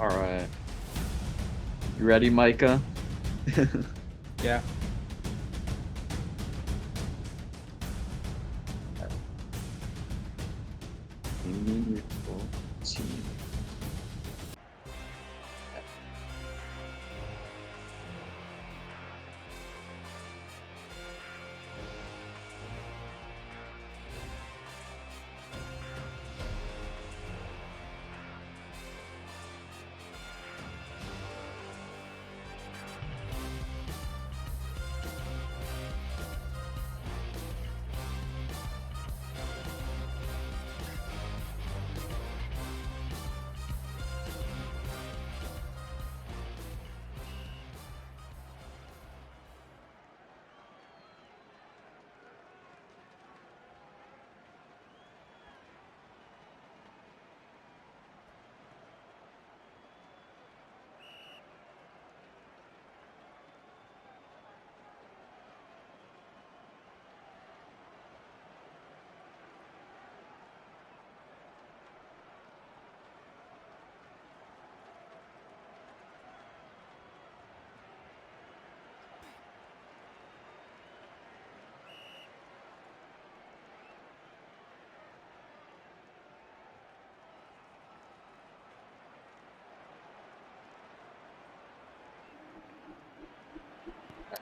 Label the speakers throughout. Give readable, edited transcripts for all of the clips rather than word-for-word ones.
Speaker 1: All right. You ready, Micah?
Speaker 2: Yeah.
Speaker 1: Name your full team.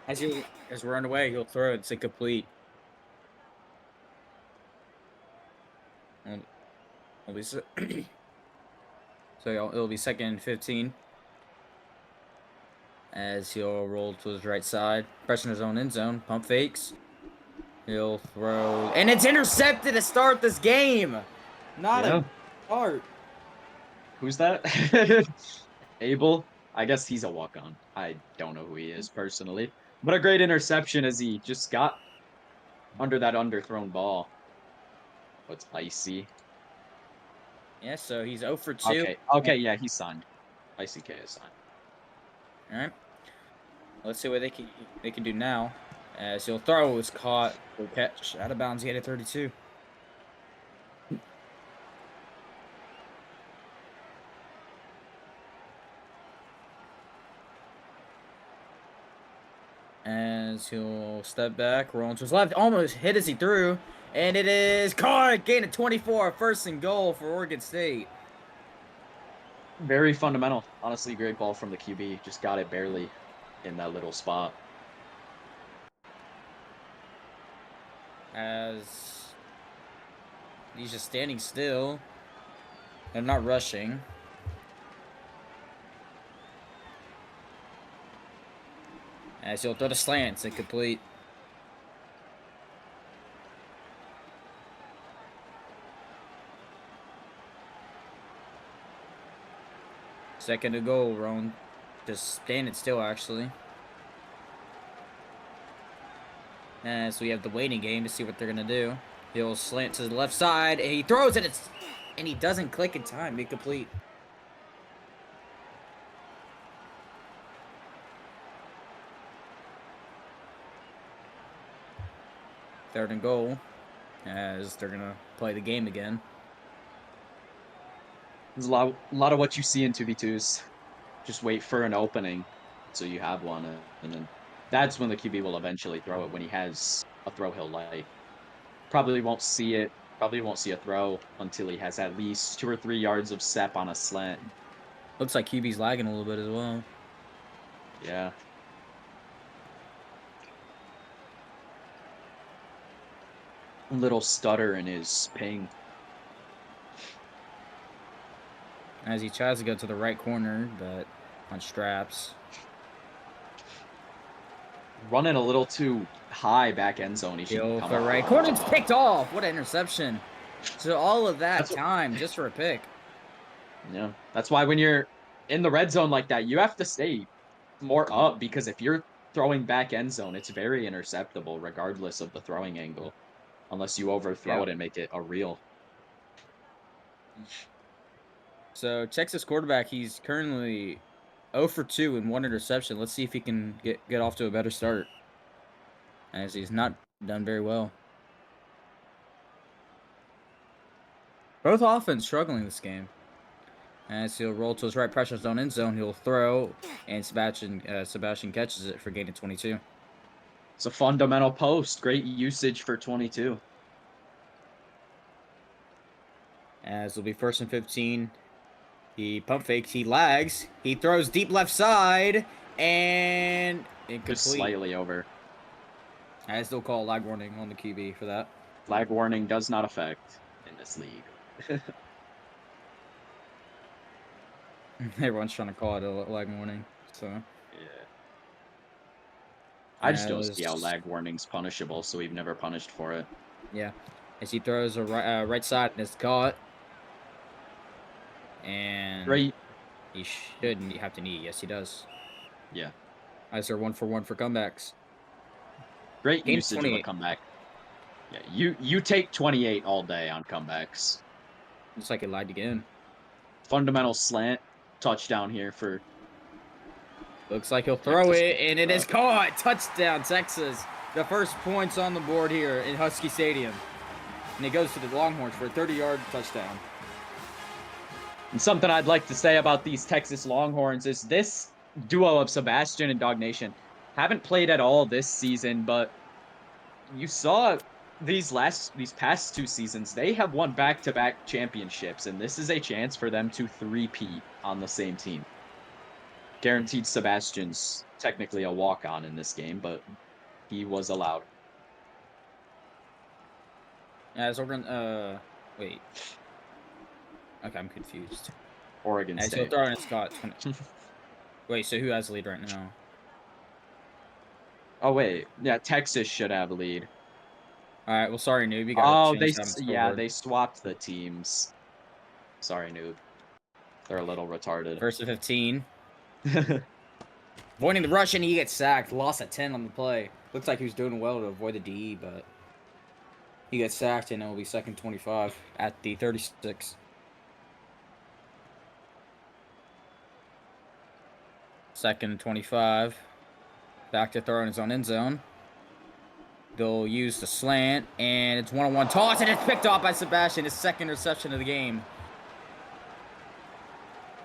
Speaker 2: As we're underway, he'll throw it. It's incomplete. It'll be so it'll be second and 15. As he'll roll to his right side, pressing his own end zone, pump fakes. He'll throw, and it's intercepted to start this game. Not
Speaker 1: Yeah.
Speaker 2: a start.
Speaker 1: Who's that? Abel. I guess he's a walk-on. I don't know who he is personally. But a great interception as he just got under that underthrown ball. What's icy?
Speaker 2: Yeah, so he's 0 for 2.
Speaker 1: Okay. Okay, yeah, he's signed. Icy K is signed.
Speaker 2: All right. Let's see what they can do now. As he'll throw, is caught, will catch out of bounds. He had a 32. As he'll step back, rolling to his left, almost hit as he threw, and it is caught. Gain of 24, first and goal for Oregon State.
Speaker 1: Very fundamental. Honestly, great ball from the QB. Just got it barely in that little spot.
Speaker 2: As he's just standing still and not rushing. As he'll throw the slants, incomplete. Second to goal, Roan. Just standing still, actually. As we have the waiting game to see what they're going to do. He'll slant to the left side, and he throws it, and he doesn't click in time. Incomplete. Third and goal, as they're going to play the game again.
Speaker 1: There's a lot of what you see in 2v2s. Just wait for an opening so you have one, and then that's when the QB will eventually throw it when he has a throw he'll like. Probably won't see it. Probably won't see a throw until he has at least 2 or 3 yards of step on a slant.
Speaker 2: Looks like QB's lagging a little bit as well.
Speaker 1: Yeah. Little stutter in his ping.
Speaker 2: As he tries to go to the right corner, but on straps.
Speaker 1: Running a little too high back end zone. He should
Speaker 2: He'll
Speaker 1: come
Speaker 2: for
Speaker 1: up
Speaker 2: right
Speaker 1: with
Speaker 2: corner.
Speaker 1: the
Speaker 2: It's
Speaker 1: ball.
Speaker 2: picked off. What an interception. So all of that
Speaker 1: That's what,
Speaker 2: time just for a pick.
Speaker 1: yeah. That's why when you're in the red zone like that, you have to stay more up because if you're throwing back end zone, it's very interceptable regardless of the throwing angle, unless you overthrow
Speaker 2: Yep.
Speaker 1: it and make it a real.
Speaker 2: So Texas quarterback, he's currently 0 for 2 in 1 interception. Let's see if he can get off to a better start. As he's not done very well. Both offense struggling this game. As he'll roll to his right pressure zone end zone, he'll throw, and Sebastian catches it for gain of 22.
Speaker 1: It's a fundamental post. Great usage for 22.
Speaker 2: As it'll be 1st and 15. He pump fakes, he lags, he throws deep left side, and
Speaker 1: Just
Speaker 2: incomplete.
Speaker 1: slightly over.
Speaker 2: I still call a lag warning on the QB for that.
Speaker 1: Flag warning does not affect in this league.
Speaker 2: Everyone's trying to call it a lag warning, so.
Speaker 1: Yeah. I just don't
Speaker 2: As
Speaker 1: see how lag warning's punishable, so we've never punished for it.
Speaker 2: Yeah, as he throws a right side and it's caught, and
Speaker 1: Great.
Speaker 2: he shouldn't have to knee. Yes, he does.
Speaker 1: Yeah.
Speaker 2: Eyes are 1 for 1 for comebacks.
Speaker 1: Great
Speaker 2: Gain
Speaker 1: usage of a
Speaker 2: 28.
Speaker 1: comeback. Yeah, you take 28 all day on comebacks.
Speaker 2: Looks like it lied again.
Speaker 1: Fundamental slant touchdown here for
Speaker 2: Looks like he'll throw
Speaker 1: Texas.
Speaker 2: it, and it is caught. Touchdown, Texas. The first points on the board here in Husky Stadium. And it goes to the Longhorns for a 30-yard touchdown.
Speaker 1: And something I'd like to say about these Texas Longhorns is this duo of Sebastian and Dog Nation haven't played at all this season, but you saw these past 2 seasons, they have won back-to-back championships, and this is a chance for them to three-peat on the same team. Guaranteed Sebastian's technically a walk-on in this game, but he was allowed.
Speaker 2: As Oregon, wait. Okay, I'm confused.
Speaker 1: Oregon
Speaker 2: As he'll
Speaker 1: State.
Speaker 2: throw in Scott. Wait, so who has the lead right now?
Speaker 1: Oh wait, yeah, Texas should have lead.
Speaker 2: All right, well, sorry, noob. You got to
Speaker 1: Oh,
Speaker 2: change that on the
Speaker 1: yeah,
Speaker 2: scoreboard.
Speaker 1: they swapped the teams. Sorry, noob. They're a little retarded.
Speaker 2: 1st and 15. Avoiding the rush, and he gets sacked. Loss at 10 on the play. Looks like he was doing well to avoid the DE, but he gets sacked, and it will be 2nd 25 at the 36. 2nd 25. Back to throwing his own end zone. They'll use the slant, and it's one-on-one toss, and it's picked off by Sebastian. His 2nd reception of the game.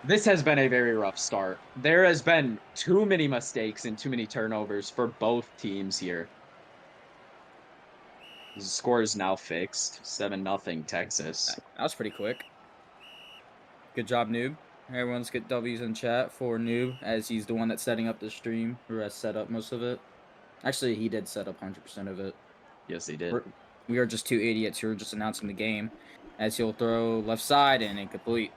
Speaker 1: This has been a very rough start. There has been too many mistakes and too many turnovers for both teams here. The score is now fixed. 7-0 Texas.
Speaker 2: That was pretty quick. Good job, noob. Everyone's get W's in chat for noob, as he's the one that's setting up the stream, or has set up most of it. Actually, he did set up 100% of it.
Speaker 1: Yes, he did.
Speaker 2: We are just two idiots who are just announcing the game, as he'll throw left side and incomplete.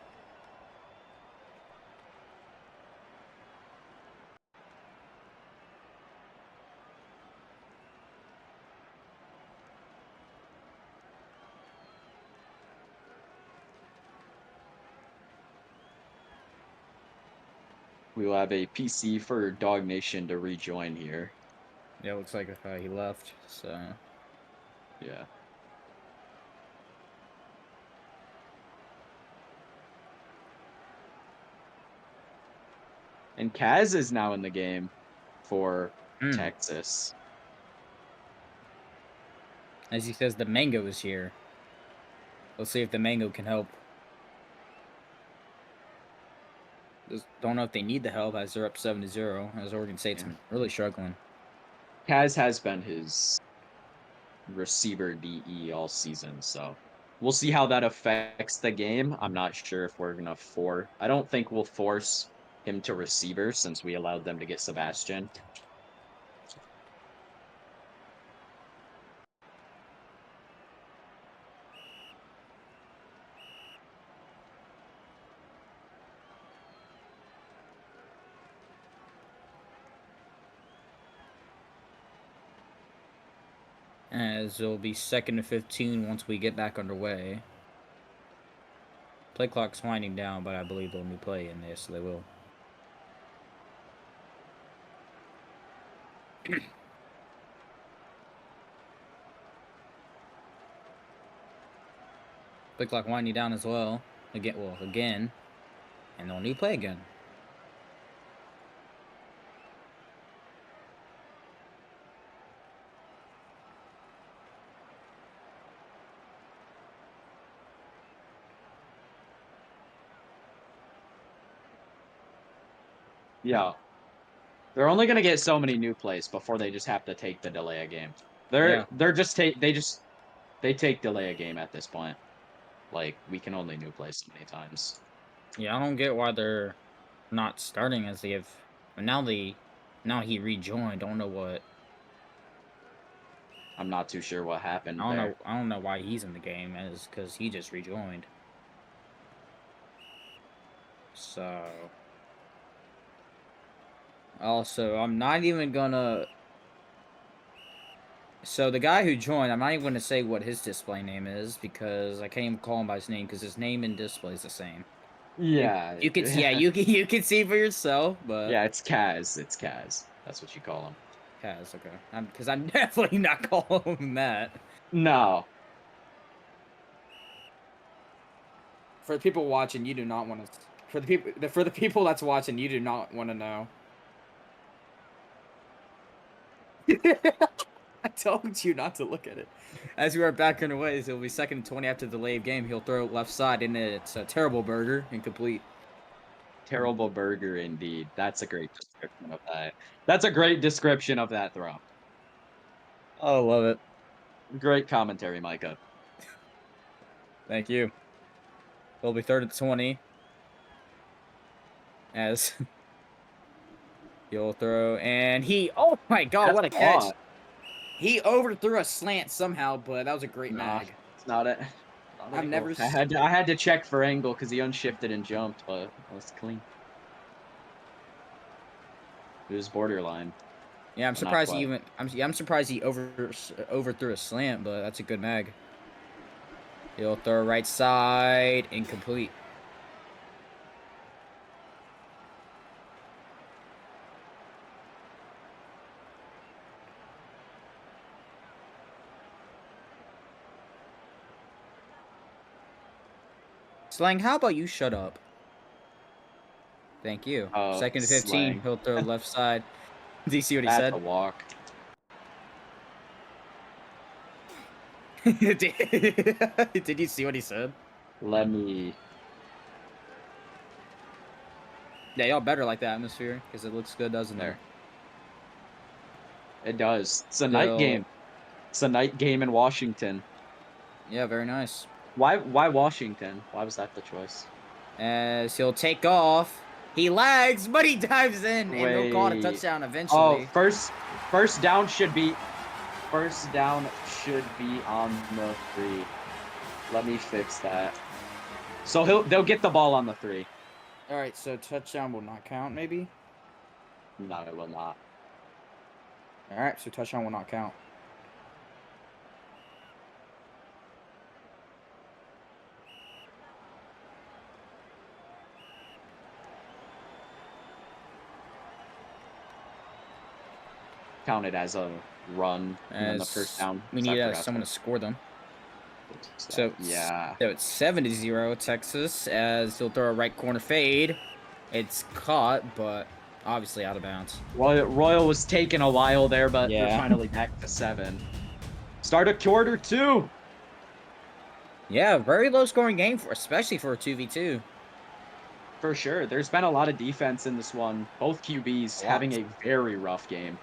Speaker 1: We will have a PC for Dog Nation to rejoin here.
Speaker 2: Yeah, it looks like he left, so...
Speaker 1: Yeah. And Kaz is now in the game for Texas.
Speaker 2: As he says, the mango is here. Let's see if the mango can help. Just don't know if they need the help, as they're up 7-0, as Oregon State's really struggling.
Speaker 1: Kaz has been his receiver DE all season, so we'll see how that affects the game. I'm not sure if we're gonna I don't think we'll force him to receiver since we allowed them to get Sebastian.
Speaker 2: As it'll be 2nd and 15 once we get back underway. Play clock's winding down, but I believe they'll new play in this, so they will. Play clock winding down as well. Again. And they'll new play again.
Speaker 1: Yeah. They're only gonna get so many new plays before they just have to take the delay a game.
Speaker 2: Yeah.
Speaker 1: They're just they take delay a game at this point. Like we can only new play so many times.
Speaker 2: Yeah, I don't get why they're not starting as they have. But now he rejoined. Don't know what.
Speaker 1: I'm not too sure what happened there.
Speaker 2: I don't know why he's in the game, as because he just rejoined. So also, I'm not even gonna. So the guy who joined, I'm not even gonna say what his display name is because I can't even call him by his name because his name and display is the same. You
Speaker 1: Yeah.
Speaker 2: you can yeah you can see for yourself, but
Speaker 1: Yeah, it's Kaz. It's Kaz. That's what you call him.
Speaker 2: Kaz, okay. Because I'm definitely not calling him that.
Speaker 1: No.
Speaker 2: For the people watching, you do not want to. For the people that's watching, you do not want to know. I told you not to look at it. As we are back in the ways, it'll be 2nd and 20 after the delay of game. He'll throw it left side, and it's a terrible burger, incomplete.
Speaker 1: Terrible burger indeed. That's a great description of that. That's a great description of that throw.
Speaker 2: Oh, love it.
Speaker 1: Great commentary, Micah.
Speaker 2: Thank you. It'll be 3rd and 20. As he'll throw, and oh my god,
Speaker 1: That's
Speaker 2: what a catch!
Speaker 1: odd.
Speaker 2: He overthrew a slant somehow, but that was a great
Speaker 1: Nah,
Speaker 2: mag.
Speaker 1: it's not it. Not
Speaker 2: I've
Speaker 1: angle.
Speaker 2: never.
Speaker 1: I had to check for angle because he unshifted and jumped, but it was clean. It was borderline,
Speaker 2: Yeah, I'm
Speaker 1: but not
Speaker 2: surprised he
Speaker 1: quite.
Speaker 2: even. I'm surprised he overthrew a slant, but that's a good mag. He'll throw right side, incomplete. Slang, how about you shut up? Thank you.
Speaker 1: Oh,
Speaker 2: 2nd to 15.
Speaker 1: slang.
Speaker 2: He'll throw left side. Do you see what he
Speaker 1: That's a
Speaker 2: said?
Speaker 1: walk.
Speaker 2: Did you see what he said?
Speaker 1: Let me.
Speaker 2: Yeah, y'all better like the atmosphere because it looks good, doesn't it?
Speaker 1: There. It does. It's a night
Speaker 2: He'll.
Speaker 1: game. It's a night game in Washington.
Speaker 2: Yeah, very nice.
Speaker 1: Why Washington? Why was that the choice?
Speaker 2: As he'll take off. He lags, but he dives in, and they'll call it a
Speaker 1: Wait.
Speaker 2: touchdown
Speaker 1: Oh,
Speaker 2: eventually.
Speaker 1: first down should be on the 3. Let me fix that. So they'll get the ball on the 3.
Speaker 2: All right, so touchdown will not count, maybe.
Speaker 1: No, it will not.
Speaker 2: All right, so touchdown will not count.
Speaker 1: Counted as a run, and then the first
Speaker 2: As
Speaker 1: down.
Speaker 2: we
Speaker 1: So I
Speaker 2: need
Speaker 1: forgot
Speaker 2: someone
Speaker 1: to
Speaker 2: to score them.
Speaker 1: fix that.
Speaker 2: So
Speaker 1: Yeah.
Speaker 2: so it's 7-0 Texas as he'll throw a right corner fade. It's caught, but obviously out of bounds.
Speaker 1: Royal was taking a while there, but they're
Speaker 2: Yeah.
Speaker 1: finally back to 7. Start a quarter 2.
Speaker 2: Yeah, very low scoring game especially for a 2v2.
Speaker 1: For sure. There's been a lot of defense in this one. Both QBs having a very rough game.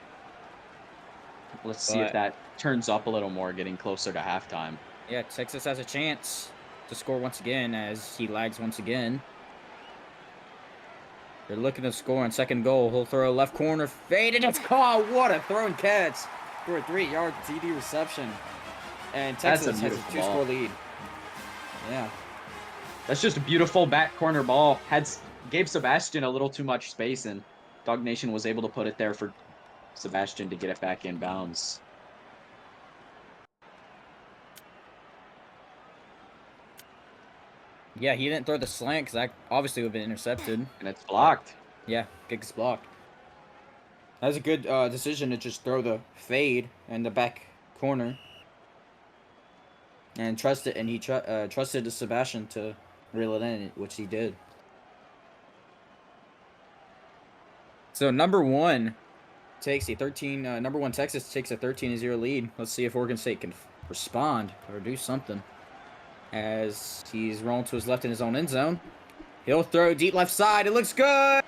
Speaker 1: Let's see if
Speaker 2: But
Speaker 1: that turns up a little more, getting closer to halftime.
Speaker 2: yeah, Texas has a chance to score once again as he lags once again. They're looking to score on 2nd goal. He'll throw a left corner fade, and it's caught. What a throw and catch for a 3-yard TD reception. And Texas has a 2-score lead. Yeah.
Speaker 1: That's just a beautiful back corner ball. Gave Sebastian a little too much space, and Dog Nation was able to put it there for Sebastian to get it back in bounds.
Speaker 2: Yeah, he didn't throw the slant because that obviously would have been intercepted.
Speaker 1: And it's blocked.
Speaker 2: Yeah, gets blocked. That was a good decision to just throw the fade in the back corner. And trusted, and he trusted to Sebastian to reel it in, which he did. So number one takes a 13. Number one Texas takes a 13-0 lead. Let's see if Oregon State can respond or do something. As he's rolling to his left in his own end zone, he'll throw deep left side. It looks good.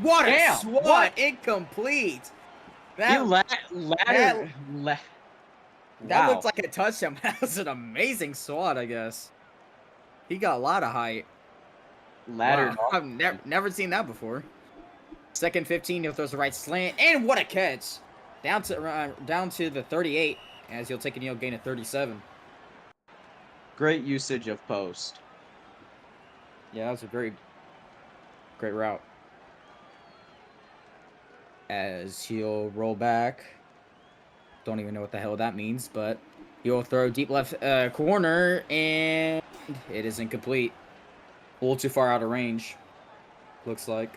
Speaker 2: What a
Speaker 1: Damn!
Speaker 2: swat!
Speaker 1: What?
Speaker 2: Incomplete.
Speaker 1: He
Speaker 2: That
Speaker 1: ladder.
Speaker 2: that looked
Speaker 1: Wow.
Speaker 2: like a touchdown. That was an amazing swat, I guess. He got a lot of height.
Speaker 1: Laddered
Speaker 2: Wow,
Speaker 1: off.
Speaker 2: I've never seen that before. Second 15, he'll throw the right slant, and what a catch! Down to the 38, as he'll take a gain of 37.
Speaker 1: Great usage of post.
Speaker 2: Yeah, that was a great route. As he'll roll back. Don't even know what the hell that means, but he'll throw deep left corner, and it is incomplete. A little too far out of range, looks like.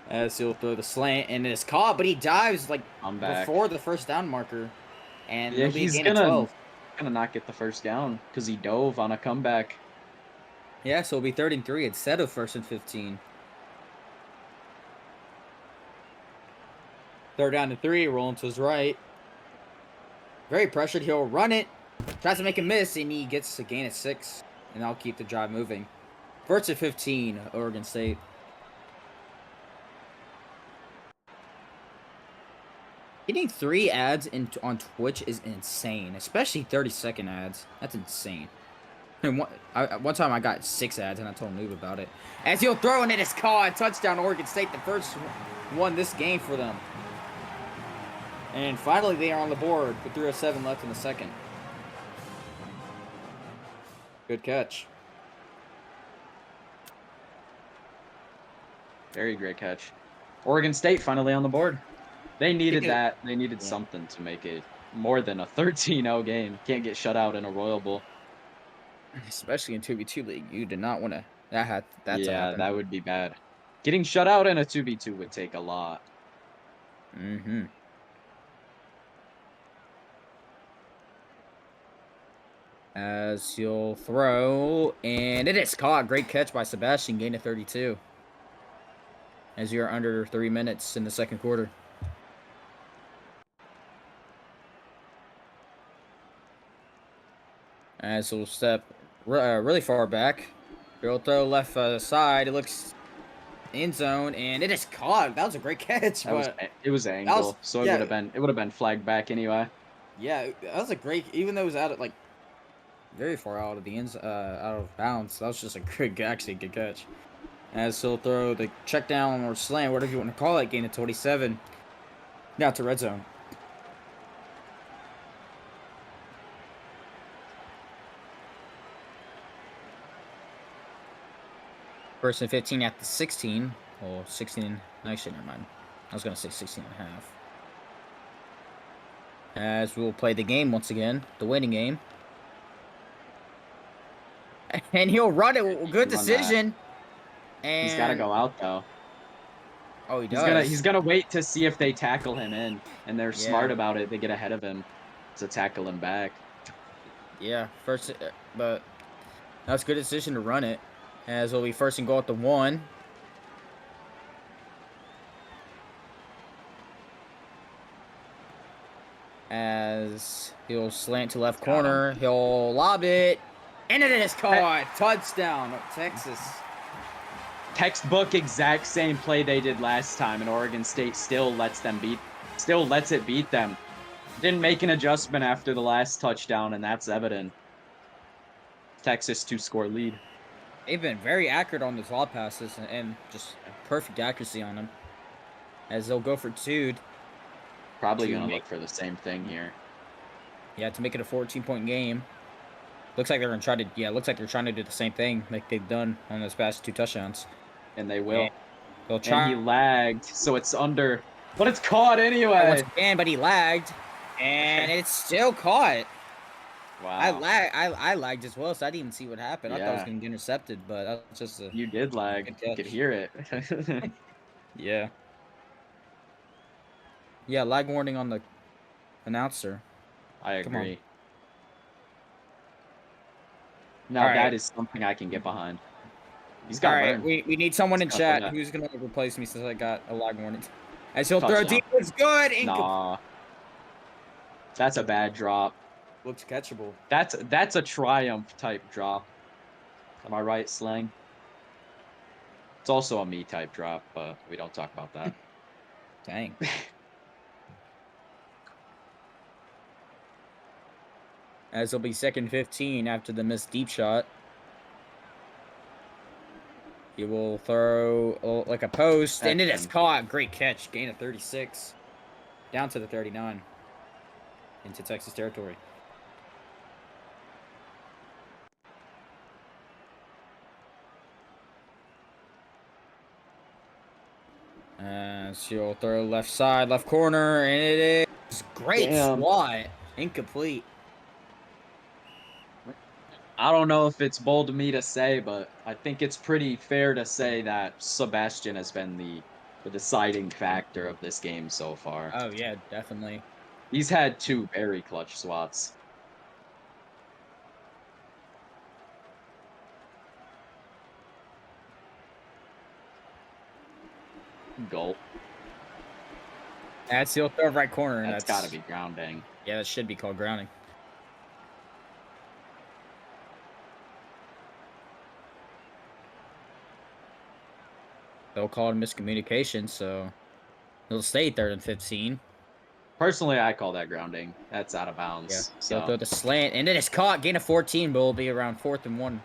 Speaker 2: As he'll throw the slant, and it's caught, but he dives like
Speaker 1: I'm back.
Speaker 2: before the first down marker, and
Speaker 1: Yeah,
Speaker 2: it'll be a
Speaker 1: he's
Speaker 2: gain of
Speaker 1: gonna
Speaker 2: 12.
Speaker 1: not get the first down because he dove on a comeback.
Speaker 2: Yeah, so it'll be 3rd and 3 instead of 1st and 15. 3rd down and 3, rolling to his right. Very pressured, he'll run it. Tries to make a miss, and he gets a gain of 6. And that'll keep the drive moving. 1st and 15, Oregon State. Getting 3 ads on Twitch is insane, especially 30-second ads. That's insane. And one time I got 6 ads, and I told Noob about it. As he'll throw, and it is caught. Touchdown, Oregon State, the first one this game for them. And finally, they are on the board with 3:07 left in the second. Good catch.
Speaker 1: Very great catch. Oregon State finally on the board. They needed that. They needed
Speaker 2: Yeah.
Speaker 1: something to make it more than a 13-0 game. Can't get shut out in a Royal Bowl.
Speaker 2: Especially in 2v2 league. You did not want to that to happen.
Speaker 1: That would be bad. Getting shut out in a 2v2 would take a lot.
Speaker 2: Mm-hmm. As he'll throw, and it is caught. Great catch by Sebastian, gain of 32. As you're under 3 minutes in the second quarter. As he'll step really far back. He'll throw left side. It looks end zone, and it is caught. That was a great catch.
Speaker 1: It was angle, so it would have been flagged back anyway.
Speaker 2: Yeah, that was a great. Even though it was out of very far out of the out of bounds. That was just a actually good catch. As he'll throw the check down or slant, whatever you want to call it, gain of 27. Now to red zone. First and 15 at the 16. Or 16. Actually, never mind. I was going to say 16 and a half. As we will play the game once again. The waiting game. And he'll run it. Good decision. And
Speaker 1: he's got to go out, though.
Speaker 2: Oh, he does.
Speaker 1: He's gonna wait to see if they tackle him in, and they're smart about it. They get ahead of him to tackle him back.
Speaker 2: Yeah, but that's a good decision to run it. As will be 1st and goal at the 1. As he'll slant to left corner, he'll lob it, and it is caught. Touchdown, Texas.
Speaker 1: Textbook exact same play they did last time, and Oregon State still lets it beat them. Didn't make an adjustment after the last touchdown, and that's evident. Texas 2-score lead.
Speaker 2: They've been very accurate on those lob passes and just perfect accuracy on them. As they'll go for 2.
Speaker 1: Probably gonna look for the same thing here.
Speaker 2: Yeah, to make it a 14-point game. Looks like they're gonna try to. Yeah, looks like they're trying to do the same thing like they've done on those past 2 touchdowns.
Speaker 1: And they will.
Speaker 2: And they'll try.
Speaker 1: And he lagged, so it's under. But it's caught anyway.
Speaker 2: But he lagged, and it's still caught.
Speaker 1: Wow.
Speaker 2: I lagged as well, so I didn't even see what happened.
Speaker 1: Yeah.
Speaker 2: I thought it was gonna get intercepted, but that's just a.
Speaker 1: You did lag. You could hear it.
Speaker 2: Yeah. Yeah, lag warning on the announcer.
Speaker 1: I agree. Now that is something I can get behind. He's got
Speaker 2: Alright, we need someone in chat who's gonna replace me since I got a lag warning. As he'll throw deep, it's good.
Speaker 1: Nah. That's a bad drop.
Speaker 2: Looks catchable.
Speaker 1: That's a triumph type drop. Am I right, Slang? It's also a me type drop, but we don't talk about that.
Speaker 2: Dang. As it'll be second 15 after the missed deep shot. He will throw like a post, and it is
Speaker 1: Second.
Speaker 2: caught. Great catch. Gain of 36. Down to the 39. Into Texas territory. So you'll throw left side, left corner, and it is great
Speaker 1: Damn.
Speaker 2: swat. Incomplete.
Speaker 1: I don't know if it's bold of me to say, but I think it's pretty fair to say that Sebastian has been the deciding factor of this game so far.
Speaker 2: Oh yeah, definitely.
Speaker 1: He's had 2 very clutch swats. Goal.
Speaker 2: That's he'll throw right corner. And
Speaker 1: That's gotta be grounding.
Speaker 2: Yeah, that should be called grounding. They'll call it miscommunication, so it'll stay 3rd and 15.
Speaker 1: Personally, I call that grounding. That's out of
Speaker 2: Yeah,
Speaker 1: bounds.
Speaker 2: he'll
Speaker 1: So
Speaker 2: throw the slant, and it is caught. Gain of 14, but it'll be around 4th and 1.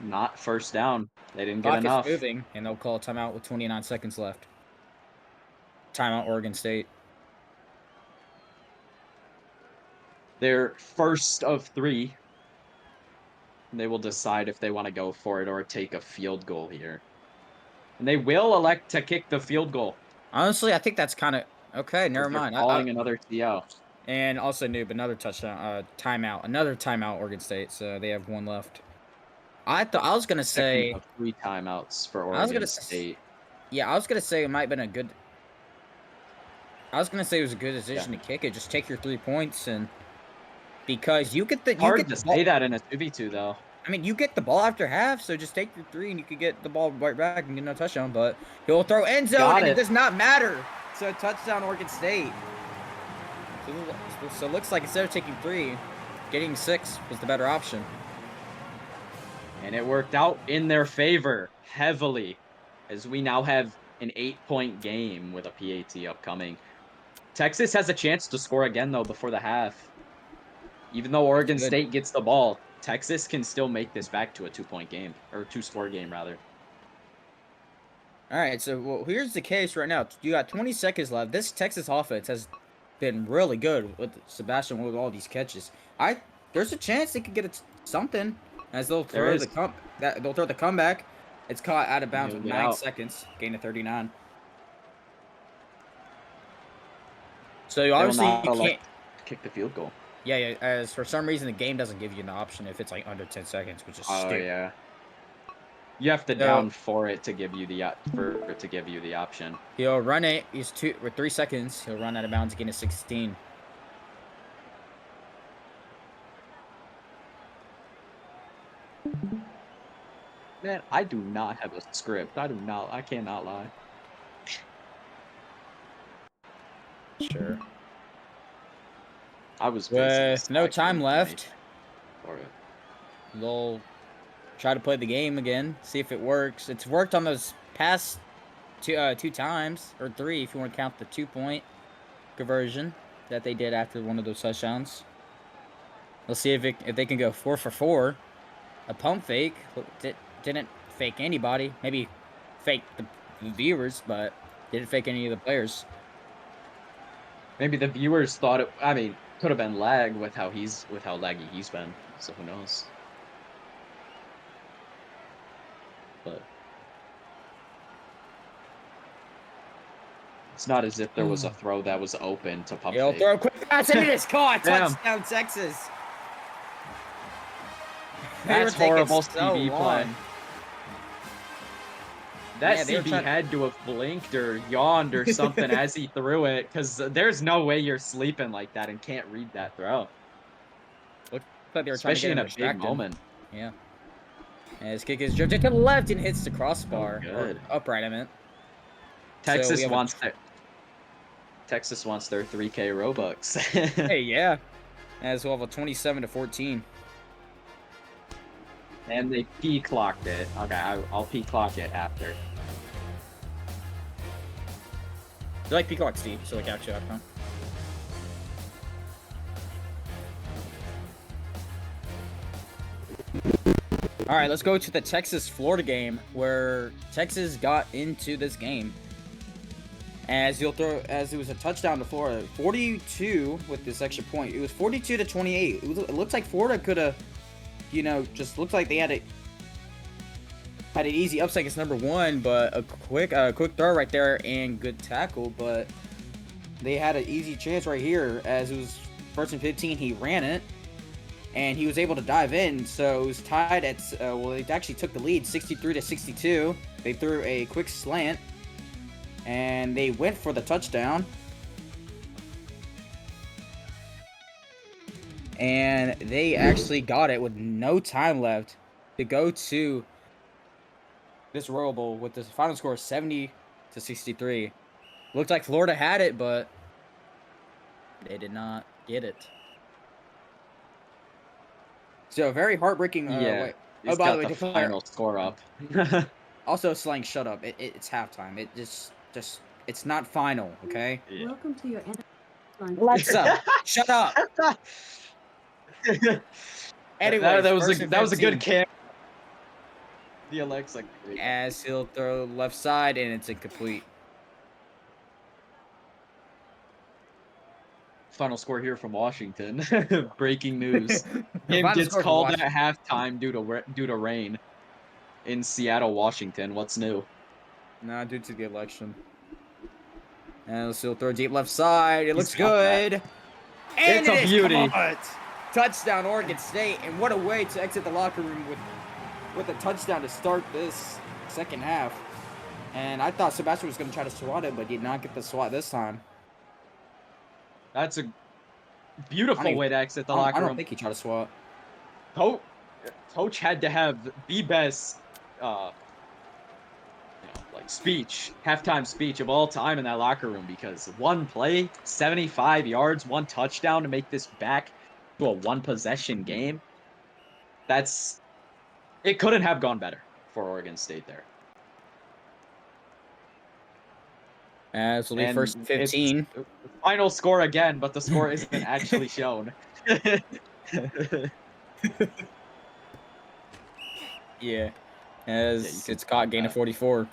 Speaker 1: not first down. They didn't get
Speaker 2: Clock is
Speaker 1: enough.
Speaker 2: moving, and they'll call a timeout with 29 seconds left. Timeout, Oregon State.
Speaker 1: They're first of 3. They will decide if they want to go for it or take a field goal here. And they will elect to kick the field goal.
Speaker 2: Honestly, I think that's kind of okay. Never
Speaker 1: They're
Speaker 2: mind.
Speaker 1: calling another TO.
Speaker 2: And also noob, another touchdown, timeout, another timeout, Oregon State. So they have 1 left. I was gonna say
Speaker 1: 3 timeouts for
Speaker 2: I was
Speaker 1: Oregon
Speaker 2: gonna
Speaker 1: State.
Speaker 2: Yeah, I was gonna say it might have been a good. I was gonna say it was a good decision to kick it. Just take your 3 points, and because you get the
Speaker 1: Hard to say that in a 2v2 though.
Speaker 2: I mean, you get the ball after half, so just take your 3, and you could get the ball right back and get no touchdown. But he'll throw end zone, and it does not matter. So touchdown, Oregon State. So it looks like instead of taking 3, getting 6 was the better option.
Speaker 1: And it worked out in their favor heavily, as we now have an 8-point game with a PAT upcoming. Texas has a chance to score again, though, before the half. Even though Oregon State gets the ball, Texas can still make this back to a 2-point game, or 2-score game, rather.
Speaker 2: All right, so here's the case right now. You got 20 seconds left. This Texas offense has been really good with Sebastian with all these catches. There's a chance they could get something as they'll throw the comeback. It's caught out of bounds with 9 seconds, gain of 39. So you obviously can't
Speaker 1: kick the field goal.
Speaker 2: Yeah, as for some reason the game doesn't give you an option if it's like under 10 seconds, which is stupid.
Speaker 1: Yeah. You have to down for it to give you the option.
Speaker 2: He'll run it. He's with 3 seconds. He'll run out of bounds, gain of 16.
Speaker 1: Man, I do not have a script. I cannot lie.
Speaker 2: Sure.
Speaker 1: I was
Speaker 2: with no time left. They'll try to play the game again, see if it works. It's worked on those past 2 times, or 3 if you want to count the 2-point conversion that they did after one of those touchdowns. We'll see if they can go 4 for 4. A pump fake didn't fake anybody. Maybe fake the viewers, but didn't fake any of the players.
Speaker 1: Maybe the viewers thought it. I mean, could have been lag with how laggy he's been. So who knows? But it's not as if there was a throw that was open to pump fake.
Speaker 2: Throw a quick pass, and it is caught. Touchdown, Texas.
Speaker 1: That's horrible CB play. That CB had to have blinked or yawned or something as he threw it, because there's no way you're sleeping like that and can't read that throw.
Speaker 2: Looked like they were
Speaker 1: especially
Speaker 2: trying to
Speaker 1: in a big moment.
Speaker 2: Yeah. And his kick is drifted to the left and hits the crossbar. Or upright, I meant.
Speaker 1: Texas wants their 3K Robux.
Speaker 2: Hey, yeah. As well, a 27-14.
Speaker 1: And they P-clocked it. Okay, I'll P-clock it after.
Speaker 2: You like Peacock, Steve? So like actually, huh? All right, let's go to the Texas-Florida game where Texas got into this game. As it was a touchdown to Florida, 42 with this extra point. It was 42-28. It looks like Florida could have, just looked like they had an easy upset against number one, but a quick throw right there and good tackle. But they had an easy chance right here as it was 1st and 15. He ran it, and he was able to dive in. So it was tied at they actually took the lead, 63-62. They threw a quick slant, and they went for the touchdown. And they actually got it with no time left to go to this Royal Bowl with the final score 70-63. Looked like Florida had it, but they did not get it. So very heartbreaking.
Speaker 1: Yeah,
Speaker 2: Oh, by the way,
Speaker 1: the final score up.
Speaker 2: Also, Slang, shut up. It's halftime. It just it's not final, okay?
Speaker 3: Yeah. Welcome to your
Speaker 2: Alexa, shut up. Anyway,
Speaker 1: that was a good camp. The Alexa.
Speaker 2: As he'll throw left side and it's incomplete.
Speaker 1: Final score here from Washington. Breaking news. Game
Speaker 2: Final
Speaker 1: gets
Speaker 2: score from
Speaker 1: called at halftime due to rain in Seattle, Washington. What's new?
Speaker 2: Nah, due to the election. And he'll throw deep left side. It looks good. And
Speaker 1: it's a beauty.
Speaker 2: Touchdown, Oregon State. And what a way to exit the locker room with a touchdown to start this second half. And I thought Sebastian was going to try to swat it, but did not get the swat this time.
Speaker 1: That's a beautiful way to exit the locker room.
Speaker 2: I don't think he tried to swat.
Speaker 1: Coach had to have the best speech, halftime speech of all time in that locker room, because one play, 75 yards, one touchdown to make this back to a one-possession game. It couldn't have gone better for Oregon State there.
Speaker 2: This will be 1st and 15.
Speaker 1: Final score again, but the score isn't actually shown.
Speaker 2: Yeah. As it's caught gain of 44.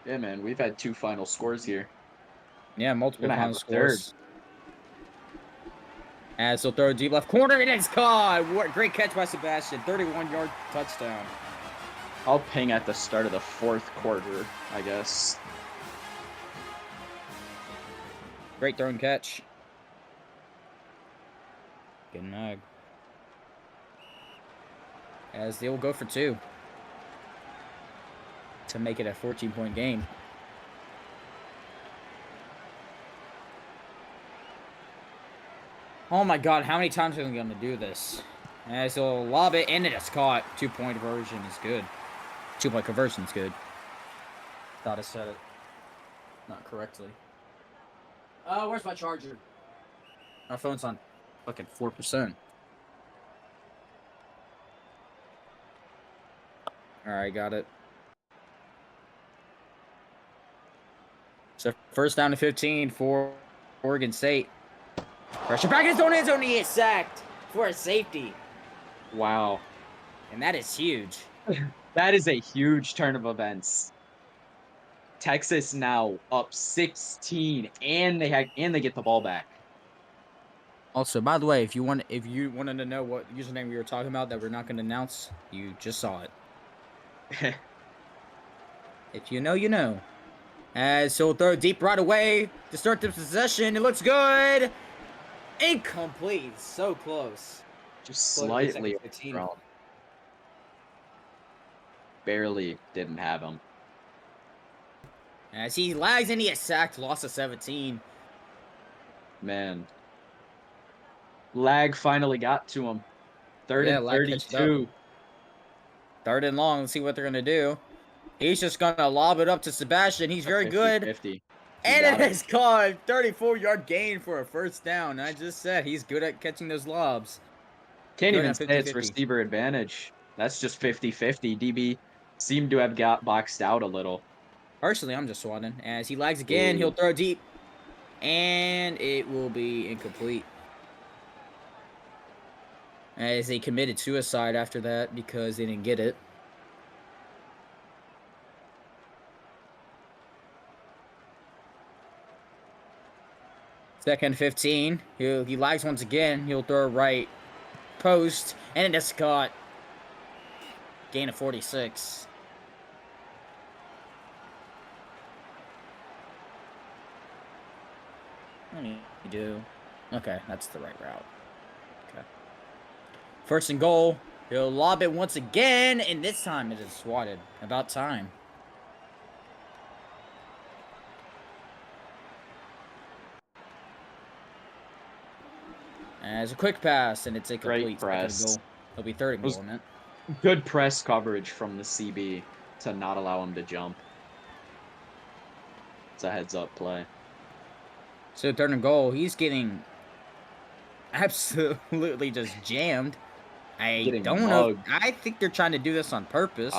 Speaker 1: Yeah, man, we've had 2 final scores here.
Speaker 2: Yeah, multiple final scores. As he'll throw a deep left corner, and it's caught. What a great catch by Sebastian. 31-yard touchdown.
Speaker 1: I'll ping at the start of the 4th quarter, I guess.
Speaker 2: Great throw and catch. Good nug. As they will go for 2 to make it a 14-point game. Oh my god, how many times are they going to do this? As he'll lob it, and it is caught. 2-point conversion is good. 2-point conversion is good. Thought I said it not correctly. Where's my charger? My phone's on fucking 4%. Alright, got it. So, 1st down to 15 for Oregon State. Pressure back in his own end zone. He is sacked for a safety.
Speaker 1: Wow.
Speaker 2: And that is huge.
Speaker 1: That is a huge turn of events. Texas now up 16, and they get the ball back.
Speaker 2: Also, by the way, if you wanted to know what username we were talking about that we're not going to announce, you just saw it. If you know, you know. As he'll throw deep right away to start the possession. It looks good. Incomplete. So close.
Speaker 1: Just slightly wrong. Barely didn't have him.
Speaker 2: As he lags and he is sacked. Loss of 17.
Speaker 1: Man. Lag finally got to him. 3rd and 32.
Speaker 2: 3rd and long. Let's see what they're going to do. He's just going to lob it up to Sebastian. He's very good.
Speaker 1: 50.
Speaker 2: And
Speaker 1: got
Speaker 2: it
Speaker 1: it.
Speaker 2: is caught. 34-yard gain for a first down. I just said he's good at catching those lobs.
Speaker 1: Can't
Speaker 2: Good
Speaker 1: even
Speaker 2: at
Speaker 1: say it's
Speaker 2: 50-50.
Speaker 1: receiver advantage. That's just 50-50. DB seemed to have got boxed out a little.
Speaker 2: Partially, I'm just swatting. As he lags again, he'll
Speaker 1: Ooh.
Speaker 2: throw deep. And it will be incomplete. As they committed suicide after that because they didn't get it. Second 15. He lags once again. He'll throw right post. And it's caught. Gain of 46. What do you do? Okay, that's the right route. Okay. First and goal. He'll lob it once again, and this time it is swatted. About time. As a quick pass, and it's incomplete.
Speaker 1: Great press.
Speaker 2: Goal. It'll be third and
Speaker 1: Was
Speaker 2: goal, man.
Speaker 1: good press coverage from the CB to not allow him to jump. It's a heads-up play.
Speaker 2: So third and goal, he's getting absolutely just jammed. I
Speaker 1: Getting
Speaker 2: don't know.
Speaker 1: mugged.
Speaker 2: I think they're trying to do this on purpose.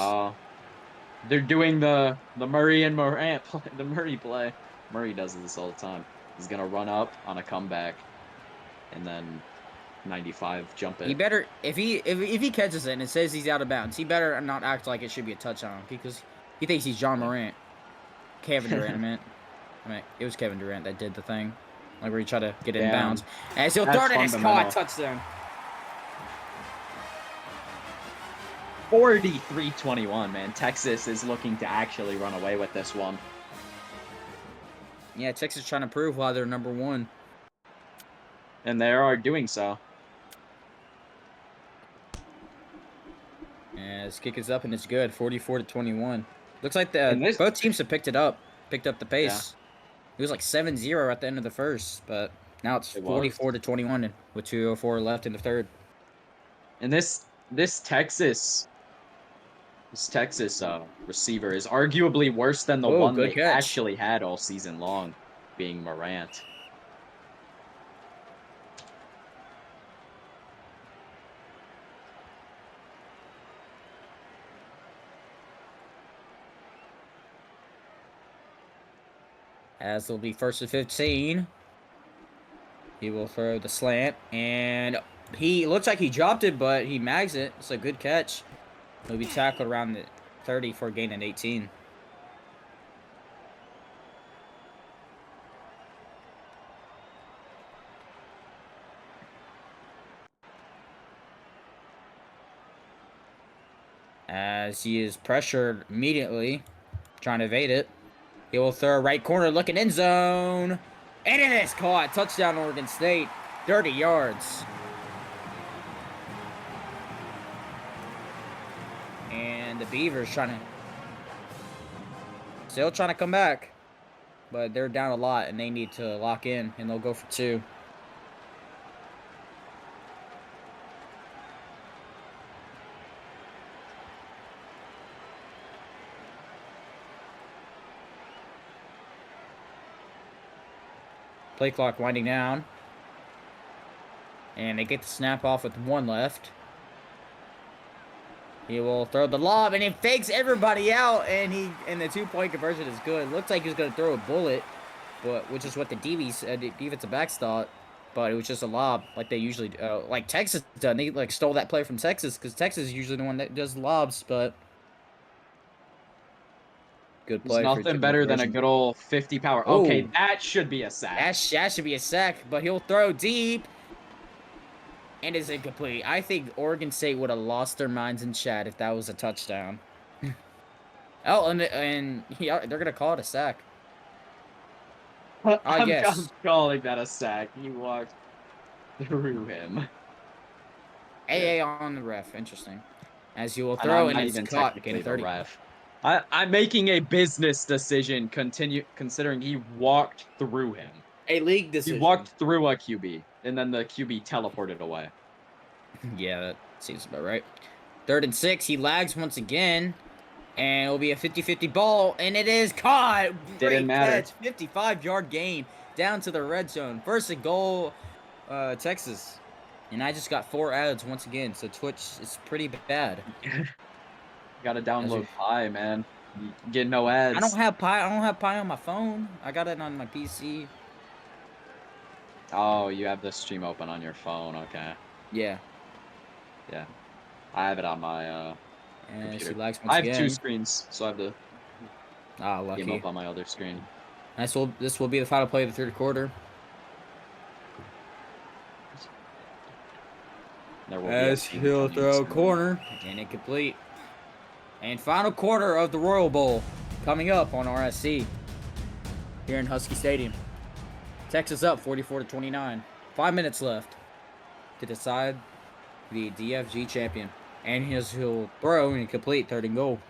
Speaker 1: They're doing the Murray and Morant play, the Murray play. Murray does this all the time. He's gonna run up on a comeback, and then 95 jump
Speaker 2: He
Speaker 1: it.
Speaker 2: better if he catches it and it says he's out of bounds, he better not act like it should be a touchdown because he thinks he's John Morant. Kevin Durant, I mean, it was Kevin Durant that did the thing, like where he tried to get it in bounds. As he'll throw it, it's caught, touchdown.
Speaker 1: 43-21, man. Texas is looking to actually run away with this one.
Speaker 2: Yeah, Texas trying to prove why they're number one.
Speaker 1: And they are doing so.
Speaker 2: Yeah, his kick is up and it's good. 44-21. Looks like both teams have picked up the pace. Yeah. It was like 7-0 at the end of the first, but now it's 44-21 with 2:04 left in the third.
Speaker 1: And this Texas receiver is arguably worse than the one they actually had all season long, being Morant.
Speaker 2: As it'll be first and 15. He will throw the slant, and he looks like he dropped it, but he mags it. It's a good catch. He'll be tackled around the 30 for a gain of 18. As he is pressured immediately, trying to evade it. He will throw right corner, looking end zone. And it is caught. Touchdown, Oregon State. 30 yards. And the Beavers still trying to come back. But they're down a lot, and they need to lock in, and they'll go for 2. Play clock winding down. And they get the snap off with 1 left. He will throw the lob, and he fakes everybody out, and the 2-point conversion is good. Looks like he's going to throw a bullet, which is what the defensive backs thought. But it was just a lob, like they usually do. Like Texas done. They like stole that play from Texas, because Texas is usually the one that does lobs, but... Good play.
Speaker 1: There's nothing better than a good old 50 power.
Speaker 2: Ooh.
Speaker 1: Okay, that should be a sack.
Speaker 2: That should be a sack, but he'll throw deep. And it's incomplete. I think Oregon State would have lost their minds in chat if that was a touchdown. Oh, they're going to call it a sack.
Speaker 1: I'm calling that a sack. He walked through him.
Speaker 2: AA on the ref. Interesting. As you will throw, and it's caught.
Speaker 1: The ref. I'm making a business decision considering he walked through him.
Speaker 2: A league decision.
Speaker 1: He walked through a QB, and then the QB teleported away.
Speaker 2: Yeah, that seems about right. 3rd and 6. He lags once again. And it'll be a 50-50 ball, and it is caught.
Speaker 1: Didn't
Speaker 2: Great
Speaker 1: matter.
Speaker 2: catch. 55-yard gain down to the red zone. First and goal, Texas. And I just got 4 ads once again, so Twitch is pretty bad.
Speaker 1: Gotta download Pi, man. You get no ads.
Speaker 2: I don't have Pi on my phone. I got it on my PC.
Speaker 1: Oh, you have the stream open on your phone. Okay.
Speaker 2: Yeah.
Speaker 1: Yeah. I have it on my
Speaker 2: And
Speaker 1: computer.
Speaker 2: she lags once
Speaker 1: I have
Speaker 2: again.
Speaker 1: 2 screens, so I have the game
Speaker 2: Lucky.
Speaker 1: up on my other screen.
Speaker 2: This will be the final play of the third quarter.
Speaker 1: There will
Speaker 2: As
Speaker 1: be
Speaker 2: he'll throw corner and incomplete. And final quarter of the Royal Bowl coming up on RSC here in Husky Stadium. Texas up 44-29. 5 minutes left to decide the DFG champion. And he'll throw and complete 3rd and goal.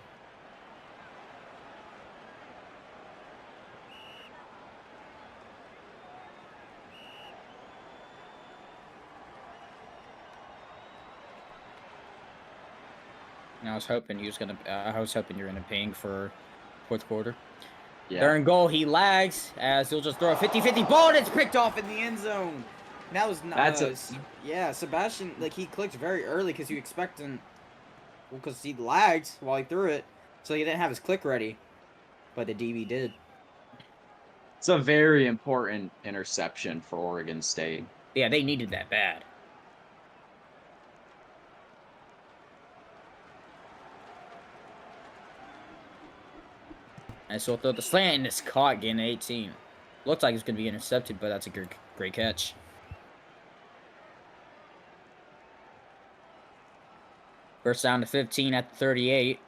Speaker 2: And I was hoping you were gonna ping for 4th quarter.
Speaker 1: Yeah.
Speaker 2: 3rd and goal, he lags as he'll just throw a 50-50 ball and it's picked off in the end zone. And that was yeah, Sebastian, like, he clicked very early because you expect him, well, because he lagged while he threw it, so he didn't have his click ready, but the DB did.
Speaker 1: It's a very important interception for Oregon State.
Speaker 2: Yeah, they needed that bad. And so he'll throw the slant and it's caught, getting 18. Looks like it's going to be intercepted, but that's a great catch. First down to 15 at the 38.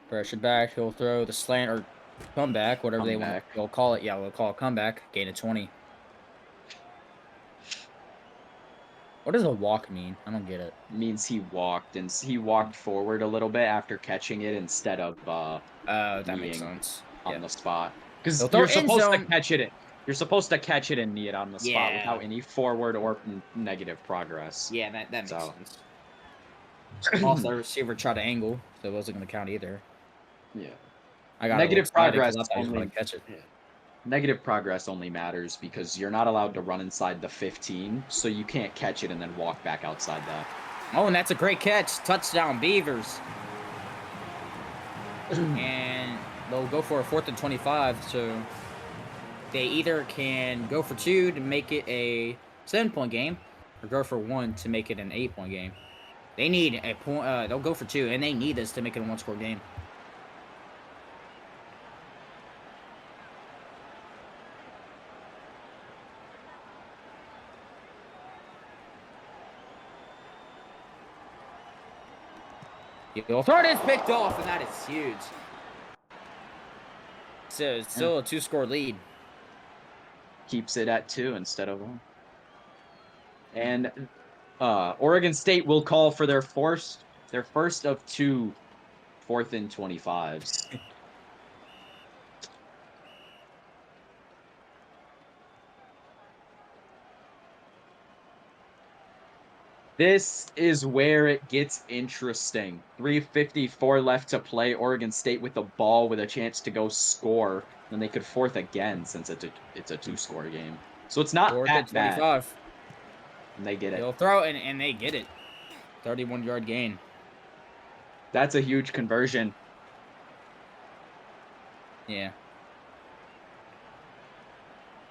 Speaker 2: Pressure back. He'll throw the slant or comeback, whatever they want to call it. Yeah, we'll call it comeback. Gain of 20. What does a walk mean? I don't get it.
Speaker 1: It means he walked forward a little bit after catching it instead of
Speaker 2: that makes sense.
Speaker 1: On the spot. Because
Speaker 2: you're supposed to
Speaker 1: catch it. You're supposed to catch it and knee it on the spot without any forward or negative progress.
Speaker 2: Yeah, that makes sense. Also, the receiver tried to angle, so it wasn't going to count either.
Speaker 1: Yeah.
Speaker 2: I got
Speaker 1: negative progress
Speaker 2: only catch it.
Speaker 1: Yeah. Negative progress only matters because you're not allowed to run inside the 15, so you can't catch it and then walk back outside that.
Speaker 2: Oh, and that's a great catch. Touchdown, Beavers. And they'll go for a 4th and 25, so they either can go for 2 to make it a 7-point game, or go for 1 to make it an 8-point game. They need a point. They'll go for 2, and they need this to make it a 1-score game. You'll throw it, it's picked off, and that is huge. So it's still a 2-score lead.
Speaker 1: Keeps it at 2 instead of 1. And Oregon State will call for their first of 2 4th and 25s. This is where it gets interesting. 3:54 left to play. Oregon State with the ball with a chance to go score. Then they could 4th again since it's a 2-score game. So it's not that bad.
Speaker 2: 25.
Speaker 1: And they get it.
Speaker 2: They'll throw it, and they get it. 31-yard gain.
Speaker 1: That's a huge conversion.
Speaker 2: Yeah.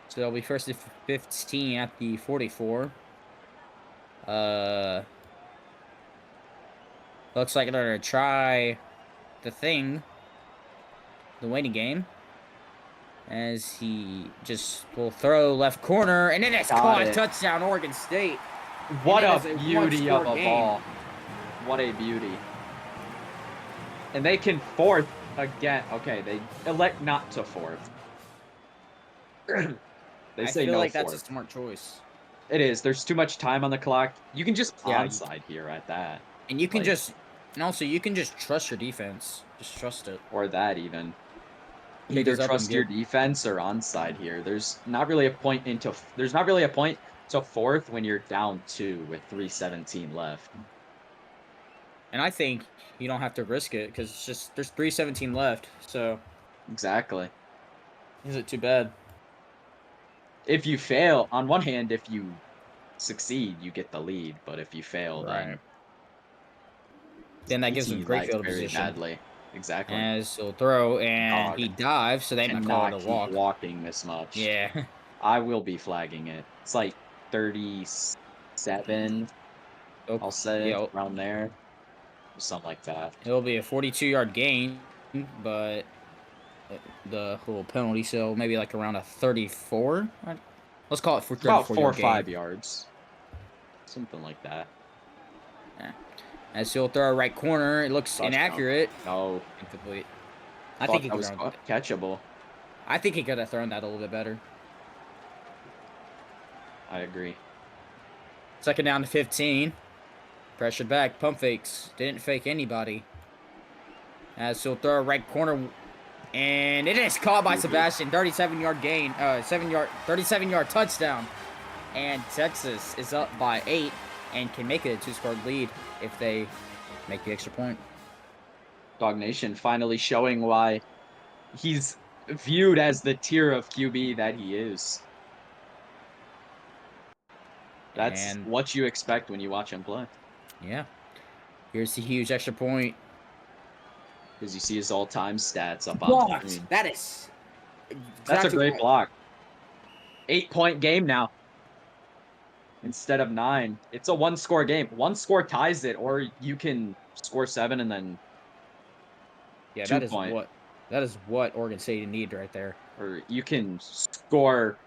Speaker 2: So they'll be 1st and 15 at the 44. Looks like they're gonna try the waiting game. As he just will throw left corner, and it is caught. Touchdown, Oregon State.
Speaker 1: What a beauty of a ball. What a beauty. And they can 4th again. Okay, they elect not to 4th. They say no 4th. I feel like
Speaker 2: that's a smart choice.
Speaker 1: It is. There's too much time on the clock. You can just onside here at that.
Speaker 2: And you can and also you can just trust your defense. Just trust it.
Speaker 1: Or that even. Either trust your defense or onside here. There's not really a point to 4th when you're down 2 with 3:17 left.
Speaker 2: And I think you don't have to risk it because it's just there's 3:17 left. So
Speaker 1: Exactly.
Speaker 2: is it too bad?
Speaker 1: If you fail, on one hand, if you succeed, you get the lead, but if you fail,
Speaker 2: Right.
Speaker 1: then
Speaker 2: Then that gives him
Speaker 1: ET
Speaker 2: great
Speaker 1: lags
Speaker 2: field
Speaker 1: very
Speaker 2: position.
Speaker 1: badly. Exactly.
Speaker 2: As he'll throw and
Speaker 1: Dog
Speaker 2: he dives, so they might call it
Speaker 1: cannot
Speaker 2: a
Speaker 1: keep
Speaker 2: walk.
Speaker 1: walking this much.
Speaker 2: Yeah.
Speaker 1: I will be flagging it. It's like 37,
Speaker 2: Oh,
Speaker 1: I'll say,
Speaker 2: yeah.
Speaker 1: around there, something like that.
Speaker 2: It'll be a 42-yard gain, but the little penalty, so maybe like around a 34. Let's call it for
Speaker 1: It's about 4 or
Speaker 2: 34-yard gain.
Speaker 1: 5 yards, something like that.
Speaker 2: Yeah. As he'll throw right corner, it looks
Speaker 1: Touchdown.
Speaker 2: inaccurate,
Speaker 1: No,
Speaker 2: incomplete. I think
Speaker 1: thought
Speaker 2: he
Speaker 1: that
Speaker 2: could
Speaker 1: was
Speaker 2: throw.
Speaker 1: catchable.
Speaker 2: I think he could have thrown that a little bit better.
Speaker 1: I agree.
Speaker 2: Second down to 15. Pressured back, pump fakes. Didn't fake anybody. As he'll throw right corner, and it is caught by Sebastian. 37-yard gain, 37-yard touchdown. And Texas is up by 8 and can make it a 2-score lead if they make the extra point.
Speaker 1: Dog Nation finally showing why he's viewed as the tier of QB that he is. That's
Speaker 2: And
Speaker 1: what you expect when you watch him play.
Speaker 2: yeah, here's the huge extra point.
Speaker 1: Because you see his all-time stats up on
Speaker 2: Blocked.
Speaker 1: screen.
Speaker 2: That is
Speaker 1: That's a
Speaker 2: exactly
Speaker 1: great
Speaker 2: what.
Speaker 1: block. 8-point game now instead of 9. It's a one-score game. One score ties it, or you can score 7 and then
Speaker 2: Yeah,
Speaker 1: 2-point,
Speaker 2: that is what Oregon State need right there.
Speaker 1: or you can score,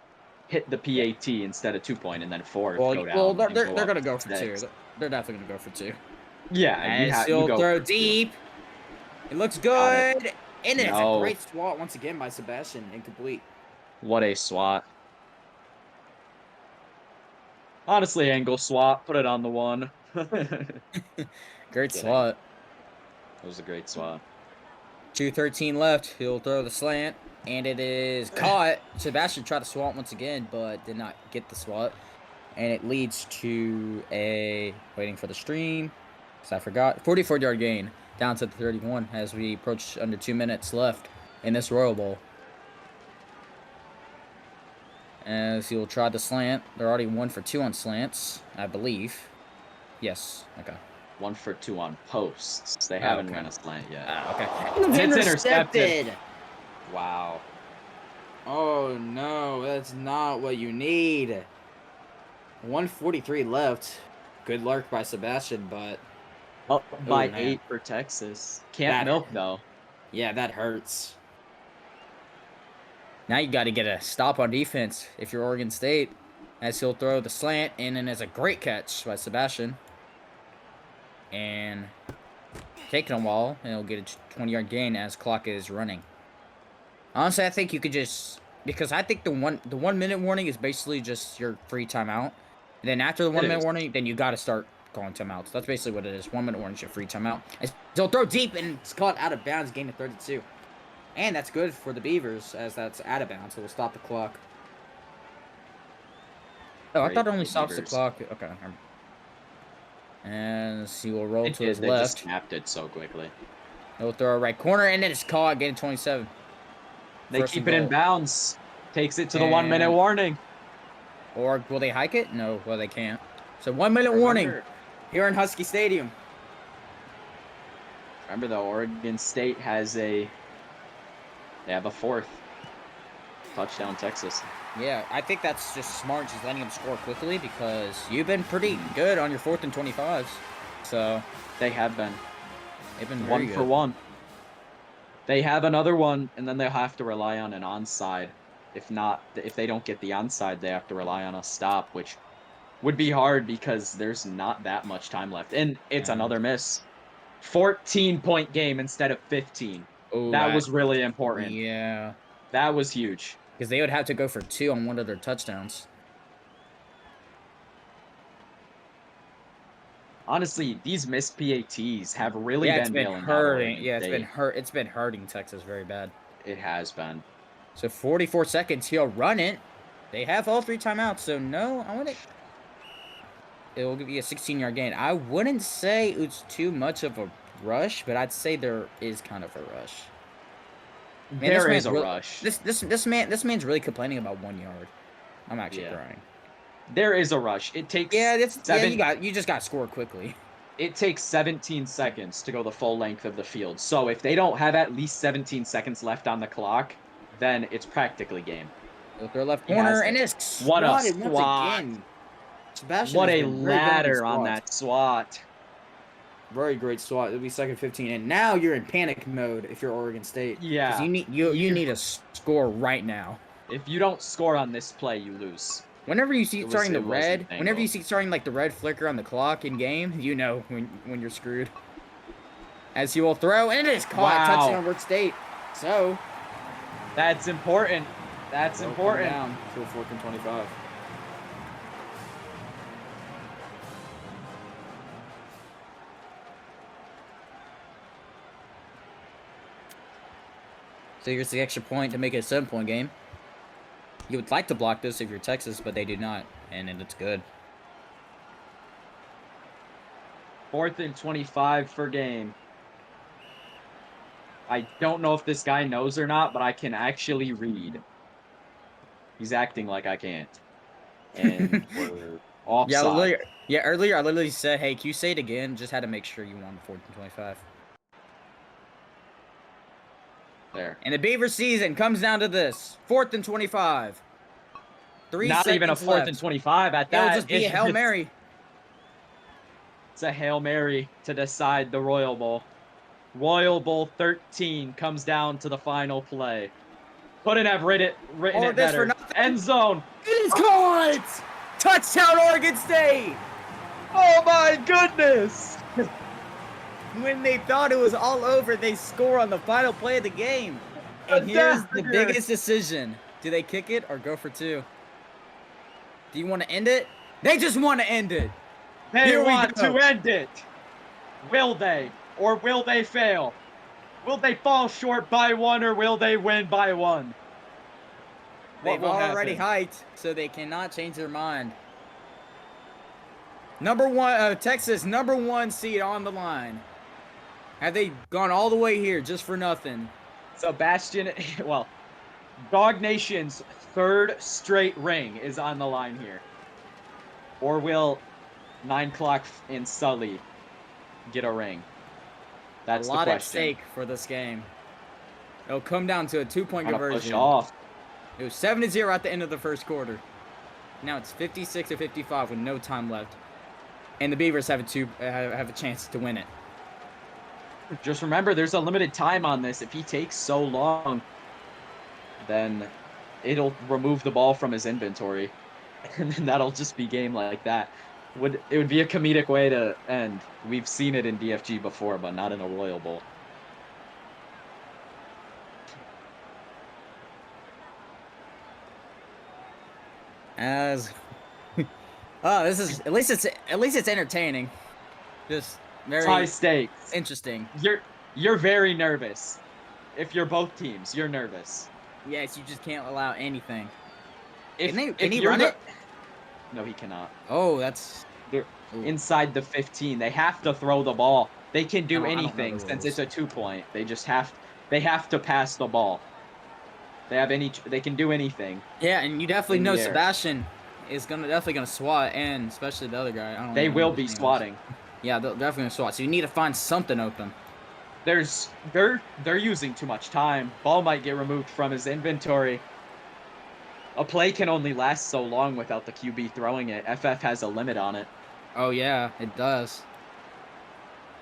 Speaker 1: hit the PAT instead of 2-point, and then 4th
Speaker 2: Well,
Speaker 1: go
Speaker 2: well,
Speaker 1: down
Speaker 2: they're
Speaker 1: and
Speaker 2: they're,
Speaker 1: go
Speaker 2: they're
Speaker 1: up
Speaker 2: gonna go for 2.
Speaker 1: 6.
Speaker 2: They're definitely gonna go for 2.
Speaker 1: Yeah,
Speaker 2: As
Speaker 1: you
Speaker 2: he'll
Speaker 1: go
Speaker 2: throw
Speaker 1: for 2.
Speaker 2: deep. It looks
Speaker 1: Got it.
Speaker 2: good, and it's a
Speaker 1: No,
Speaker 2: great swat once again by Sebastian. Incomplete.
Speaker 1: what a swat. Honestly, angle swap, put it on the 1.
Speaker 2: Great
Speaker 1: Kidding.
Speaker 2: swat.
Speaker 1: That was a great swap.
Speaker 2: 2:13 left. He'll throw the slant, and it is caught. Sebastian tried to swat once again, but did not get the swat. And it leads to a waiting for the stream, because I forgot 44-yard gain down to the 31 as we approach under 2 minutes left in this Royal Bowl. As he'll try the slant. They're already 1 for 2 on slants, I believe. Yes. Okay.
Speaker 1: 1 for 2 on posts. They
Speaker 2: Oh,
Speaker 1: haven't
Speaker 2: okay.
Speaker 1: run a slant yet.
Speaker 2: Okay.
Speaker 1: And it's intercepted. Wow.
Speaker 2: Oh no, that's not what you need. 1:43 left. Good lurk by Sebastian, but
Speaker 1: Up by
Speaker 2: man.
Speaker 1: 8 for Texas. Can't
Speaker 2: That-
Speaker 1: milk, though.
Speaker 2: yeah, that hurts. Now you got to get a stop on defense if you're Oregon State. As he'll throw the slant, and then there's a great catch by Sebastian. And taking a while, and he'll get a 20-yard gain as clock is running. Honestly, I think you could just, because I think the 1 minute warning is basically just your free timeout. And then after the 1 minute
Speaker 1: is.
Speaker 2: warning, then you got to start calling timeouts. That's basically what it is. 1 minute warning is your free timeout. And he'll throw deep, and it's caught out of bounds, gain of 32. And that's good for the Beavers, as that's out of bounds, so we'll stop the clock. Oh, I
Speaker 1: Great
Speaker 2: thought it only
Speaker 1: for
Speaker 2: stops the
Speaker 1: Beavers.
Speaker 2: clock. Okay. And he will roll to his
Speaker 1: They
Speaker 2: left.
Speaker 1: just snapped it so quickly.
Speaker 2: He'll throw a right corner, and then it's caught, getting 27.
Speaker 1: They
Speaker 2: First
Speaker 1: keep
Speaker 2: and
Speaker 1: it in
Speaker 2: goal.
Speaker 1: bounds. Takes it to the 1 minute
Speaker 2: And-
Speaker 1: warning.
Speaker 2: Or will they hike it? No, well, they can't. So 1 minute warning here in Husky Stadium.
Speaker 1: Remember, though, Oregon State has they have a 4th. Touchdown, Texas.
Speaker 2: Yeah, I think that's just smart, just letting them score quickly, because you've been pretty good on your 4th and 25s. So
Speaker 1: They have been.
Speaker 2: they've been very
Speaker 1: 1
Speaker 2: good.
Speaker 1: for 1. They have another one, and then they'll have to rely on an onside. If not, if they don't get the onside, they have to rely on a stop, which would be hard because there's not that much time left. And it's another miss. 14-point game instead of 15.
Speaker 2: Oh,
Speaker 1: That was really important.
Speaker 2: yeah,
Speaker 1: That was huge.
Speaker 2: because they would have to go for 2 on one of their touchdowns.
Speaker 1: Honestly, these missed PATs have really
Speaker 2: Yeah, it's
Speaker 1: been
Speaker 2: been
Speaker 1: bailing out
Speaker 2: hurting.
Speaker 1: Oregon
Speaker 2: Yeah,
Speaker 1: State.
Speaker 2: It's been hurting Texas very bad.
Speaker 1: It has been.
Speaker 2: So 44 seconds, he'll run it. They have all 3 timeouts, so no, I want it. it will give you a 16-yard gain. I wouldn't say it's too much of a rush, but I'd say there is kind of a rush. Man,
Speaker 1: There is a rush.
Speaker 2: This man's really complaining about 1 yard. I'm actually
Speaker 1: Yeah.
Speaker 2: crying.
Speaker 1: There is a rush. It takes
Speaker 2: Yeah,
Speaker 1: seven.
Speaker 2: you just got scored quickly.
Speaker 1: It takes 17 seconds to go the full length of the field. So if they don't have at least 17 seconds left on the clock, then it's practically game.
Speaker 2: With their left
Speaker 1: He has
Speaker 2: corner, and
Speaker 1: it.
Speaker 2: it's
Speaker 1: What a
Speaker 2: swatted once
Speaker 1: swat!
Speaker 2: again. Sebastian
Speaker 1: What
Speaker 2: has
Speaker 1: a
Speaker 2: been very good on these
Speaker 1: ladder on
Speaker 2: swats.
Speaker 1: that swat.
Speaker 2: Very great swat. It'll be second 15, and now you're in panic mode if you're Oregon State. Because
Speaker 1: Yeah.
Speaker 2: you need a score right now.
Speaker 1: If you don't score on this play, you lose.
Speaker 2: Whenever you see
Speaker 1: It was
Speaker 2: starting the red,
Speaker 1: Nathaniel.
Speaker 2: whenever you see starting like the red flicker on the clock in game, you know when you're screwed. As he will throw, and it is caught.
Speaker 1: Wow.
Speaker 2: Touchdown Oregon State. So
Speaker 1: That's important. That's important.
Speaker 2: Down to a 4th and 25. So here's the extra point to make it a 7-point game. You would like to block this if you're Texas, but they do not, and it's good.
Speaker 1: 4th and 25 for game. I don't know if this guy knows or not, but I can actually read. He's acting like I can't. And we're offside.
Speaker 2: Earlier I literally said, hey, can you say it again? Just had to make sure you won 4th and 25.
Speaker 1: There.
Speaker 2: And the Beaver season comes down to this. 4th and 25.
Speaker 1: Not even a 4th
Speaker 2: left.
Speaker 1: and 25 at that.
Speaker 2: It'll just be a Hail Mary.
Speaker 1: It's a Hail Mary to decide the Royal Bowl. Royal Bowl 13 comes down to the final play. Couldn't have written it better. End zone.
Speaker 2: It is caught! Touchdown, Oregon State!
Speaker 1: Oh my goodness!
Speaker 2: When they thought it was all over, they score on the final play of the game. And here's the biggest decision. Do they kick it or go for 2? Do you want to end it? They just want to end it.
Speaker 1: They want to end it. Will they? Or will they fail? Will they fall short by 1 or will they win by 1?
Speaker 2: They've already hiked, so they cannot change their mind. Texas, number 1 seed on the line. Have they gone all the way here just for nothing?
Speaker 1: Sebastian, well, Dog Nation's 3rd straight ring is on the line here. Or will 9 o'clock in Sully get a ring? That's the question.
Speaker 2: A lot at stake for this game. It'll come down to a 2-point conversion.
Speaker 1: Push off.
Speaker 2: It was 7-0 at the end of the first quarter. Now it's 56-55 with no time left. And the Beavers have a chance to win it.
Speaker 1: Just remember, there's a limited time on this. If he takes so long, then it'll remove the ball from his inventory. And then that'll just be game like that. It would be a comedic way to end. We've seen it in DFG before, but not in a Royal Bowl.
Speaker 2: This is at least it's entertaining. Just very
Speaker 1: high stakes.
Speaker 2: Interesting.
Speaker 1: You're very nervous. If you're both teams, you're nervous.
Speaker 2: Yes, you just can't allow anything.
Speaker 1: Can
Speaker 2: he run it?
Speaker 1: No, he cannot.
Speaker 2: Oh, that's...
Speaker 1: They're inside the 15. They have to throw the ball. They can do anything since it's a 2-point. They just have to pass the ball. They can do anything.
Speaker 2: Yeah, and you definitely know Sebastian is definitely gonna swat, and especially the other guy.
Speaker 1: They will be swatting.
Speaker 2: Yeah, they're definitely gonna swat. So you need to find something open.
Speaker 1: They're using too much time. Ball might get removed from his inventory. A play can only last so long without the QB throwing it. FF has a limit on it.
Speaker 2: Oh yeah, it does.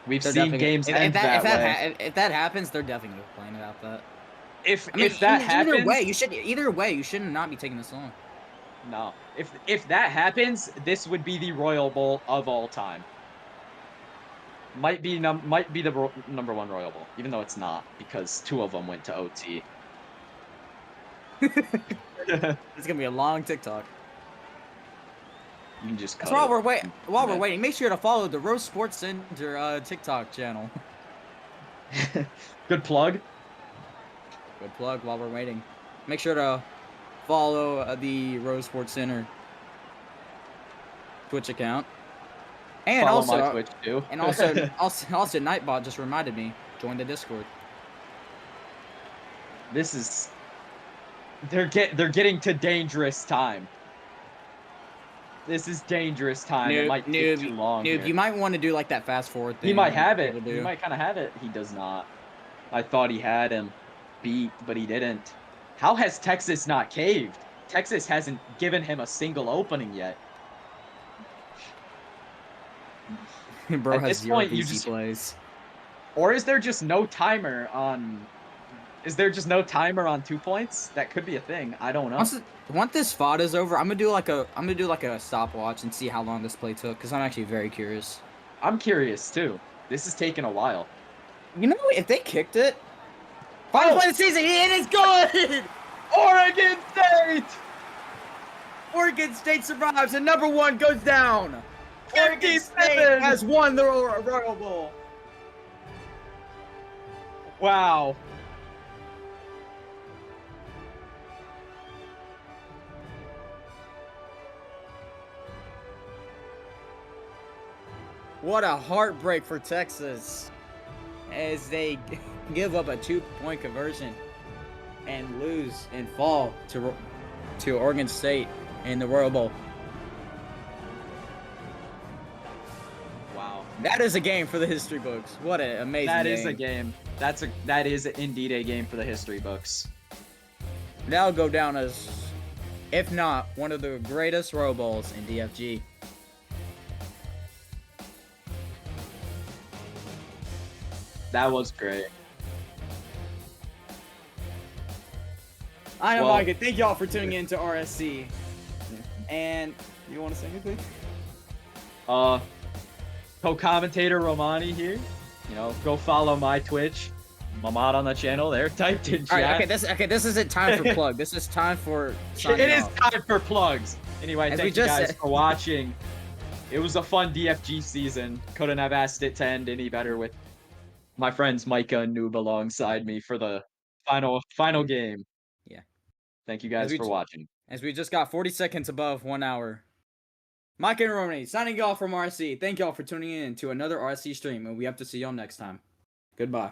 Speaker 1: We've seen games end that way.
Speaker 2: If that happens, they're definitely gonna complain about that.
Speaker 1: If that happens,
Speaker 2: either way, you should not be taking this long.
Speaker 1: No, if that happens, this would be the Royal Bowl of all time. Might be the number 1 Royal Bowl, even though it's not, because 2 of them went to OT.
Speaker 2: It's gonna be a long TikTok.
Speaker 1: You can just cut
Speaker 2: while we're waiting, make sure to follow the Rose Sports Center TikTok channel.
Speaker 1: Good plug.
Speaker 2: Good plug while we're waiting. Make sure to follow the Rose Sports Center Twitch account. And
Speaker 1: Follow my
Speaker 2: also,
Speaker 1: Twitch too.
Speaker 2: also, Nightbot just reminded me, join the Discord.
Speaker 1: This is they're getting to dangerous time. This is dangerous time. It might take too long
Speaker 2: Noob,
Speaker 1: here.
Speaker 2: you might want to do like that fast forward
Speaker 1: He
Speaker 2: thing
Speaker 1: might
Speaker 2: like
Speaker 1: have it.
Speaker 2: people
Speaker 1: He
Speaker 2: do.
Speaker 1: might kind of have it. He does not. I thought he had him beat, but he didn't. How has Texas not caved? Texas hasn't given him a single opening yet.
Speaker 2: Bro
Speaker 1: At
Speaker 2: has
Speaker 1: this
Speaker 2: 0
Speaker 1: point, you
Speaker 2: VC
Speaker 1: just
Speaker 2: plays.
Speaker 1: or is there just no timer on? Is there just no timer on 2 points? That could be a thing. I don't know.
Speaker 2: Once this FOD is over, I'm gonna do like a stopwatch and see how long this play took, because I'm actually very curious.
Speaker 1: I'm curious too. This is taking a while.
Speaker 2: You know, if they kicked it, final play of the season, it is good.
Speaker 1: Oregon State!
Speaker 2: Oregon State survives and #1 goes down. Oregon State
Speaker 1: 57!
Speaker 2: has won the Royal Bowl.
Speaker 1: Wow.
Speaker 2: What a heartbreak for Texas as they give up a 2-point conversion and lose and fall to Oregon State in the Royal Bowl.
Speaker 1: Wow.
Speaker 2: That is a game for the history books. What an amazing game.
Speaker 1: That is a game. That is indeed a game for the history books.
Speaker 2: That'll go down as, if not, one of the greatest Royal Bowls in DFG.
Speaker 1: That was great.
Speaker 2: I know,
Speaker 1: Well-
Speaker 2: Micah. Thank y'all for tuning in to RSC. And you want to say anything?
Speaker 1: Co-commentator Romani here. You know, go follow my Twitch. Mamad on the channel there. Typed in chat.
Speaker 2: All right, okay, this isn't time for plug. This is time for signing
Speaker 1: It is
Speaker 2: off.
Speaker 1: time for plugs. Anyway,
Speaker 2: As
Speaker 1: thank
Speaker 2: we
Speaker 1: you
Speaker 2: just
Speaker 1: guys
Speaker 2: said-
Speaker 1: for watching. It was a fun DFG season. Couldn't have asked it to end any better with my friends Micah and Noob alongside me for the final game.
Speaker 2: Yeah.
Speaker 1: Thank you guys for watching.
Speaker 2: As we just got 40 seconds above 1 hour. Mike and Romney signing y'all from RSC. Thank y'all for tuning in to another RSC stream, and we have to see y'all next time. Goodbye.